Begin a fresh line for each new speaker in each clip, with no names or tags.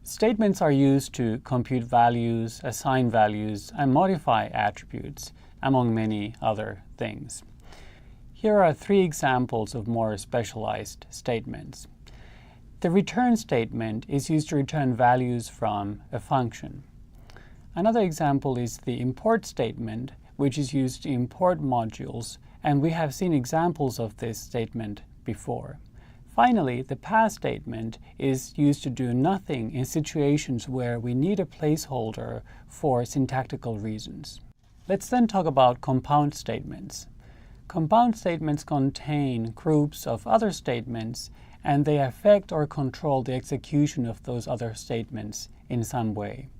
Statements are used to compute values, assign values, and modify attributes, among many other things. Here are three examples of more specialized statements. The return statement is used to return values from a function. Another example is the import statement, which is used to import modules, and we have seen examples of this statement before. Finally, the pass statement is used to do nothing in situations where we need a placeholder for syntactical reasons. Let's then talk about compound statements. Compound statements contain groups of other statements, and they affect or control the execution of those other statements in some way.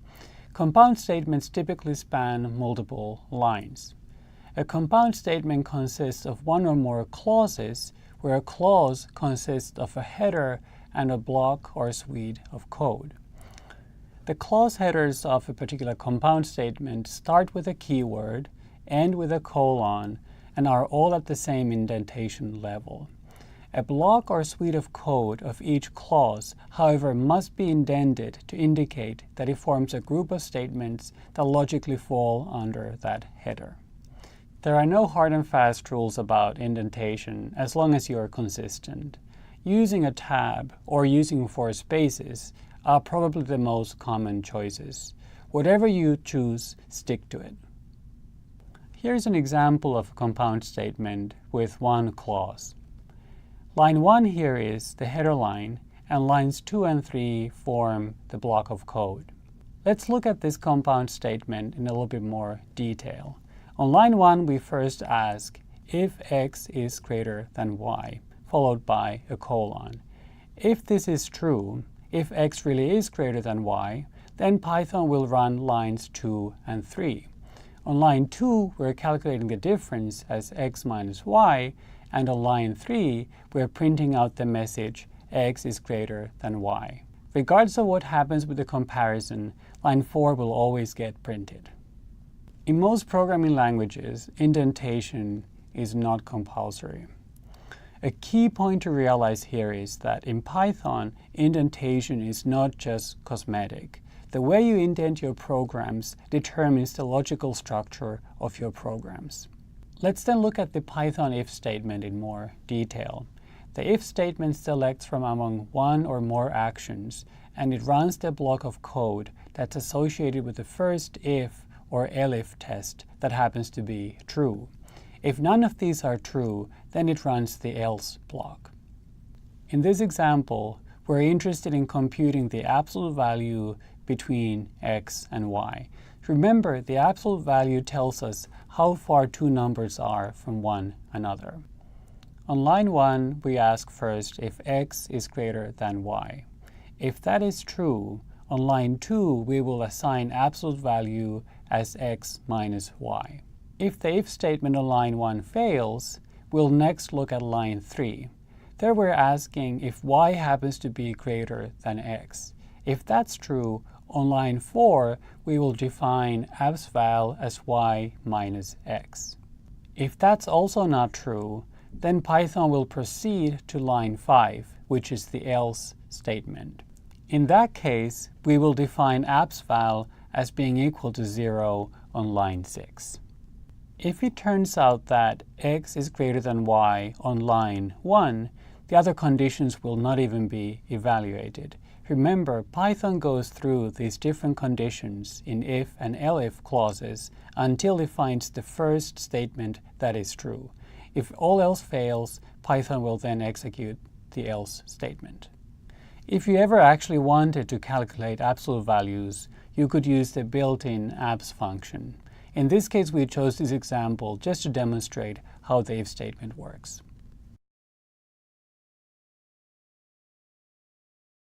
Compound statements typically span multiple lines. A compound statement consists of one or more clauses, where a clause consists of a header and a block or suite of code. The clause headers of a particular compound statement start with a keyword, end with a colon, and are all at the same indentation level. A block or suite of code of each clause, however, must be indented to indicate that it forms a group of statements that logically fall under that header. There are no hard and fast rules about indentation as long as you are consistent. Using a tab or using 4 spaces are probably the most common choices. Whatever you choose, stick to it. Here's an example of a compound statement with one clause. Line 1 here is the header line, and lines 2 and 3 form the block of code. Let's look at this compound statement in a little bit more detail. On line 1, we first ask if x is greater than y, followed by a colon. If this is true, if x really is greater than y, then Python will run lines 2 and 3. On line 2, we're calculating the difference as x minus y, and on line 3, we're printing out the message x is greater than y. Regardless of what happens with the comparison, line 4 will always get printed. In most programming languages, indentation is not compulsory. A key point to realize here is that in Python, indentation is not just cosmetic. The way you indent your programs determines the logical structure of your programs. Let's then look at the Python if statement in more detail. The if statement selects from among one or more actions, and it runs the block of code that's associated with the first if or elif test that happens to be true. If none of these are true, then it runs the else block. In this example, we're interested in computing the absolute value between x and y. Remember, the absolute value tells us how far two numbers are from one another. On line 1, we ask first if x is greater than y. If that is true, on line 2, we will assign absolute value as x minus y. If the if statement on line 1 fails, we'll next look at line 3. There we're asking if y happens to be greater than x. If that's true, on line 4, we will define absval as y minus x. If that's also not true, then Python will proceed to line 5, which is the else statement. In that case, we will define absval as being equal to 0 on line 6. If it turns out that x is greater than y on line 1, the other conditions will not even be evaluated. Remember, Python goes through these different conditions in if and elif clauses until it finds the first statement that is true. If all else fails, Python will then execute the else statement. If you ever actually wanted to calculate absolute values, you could use the built-in abs function. In this case, we chose this example just to demonstrate how the if statement works.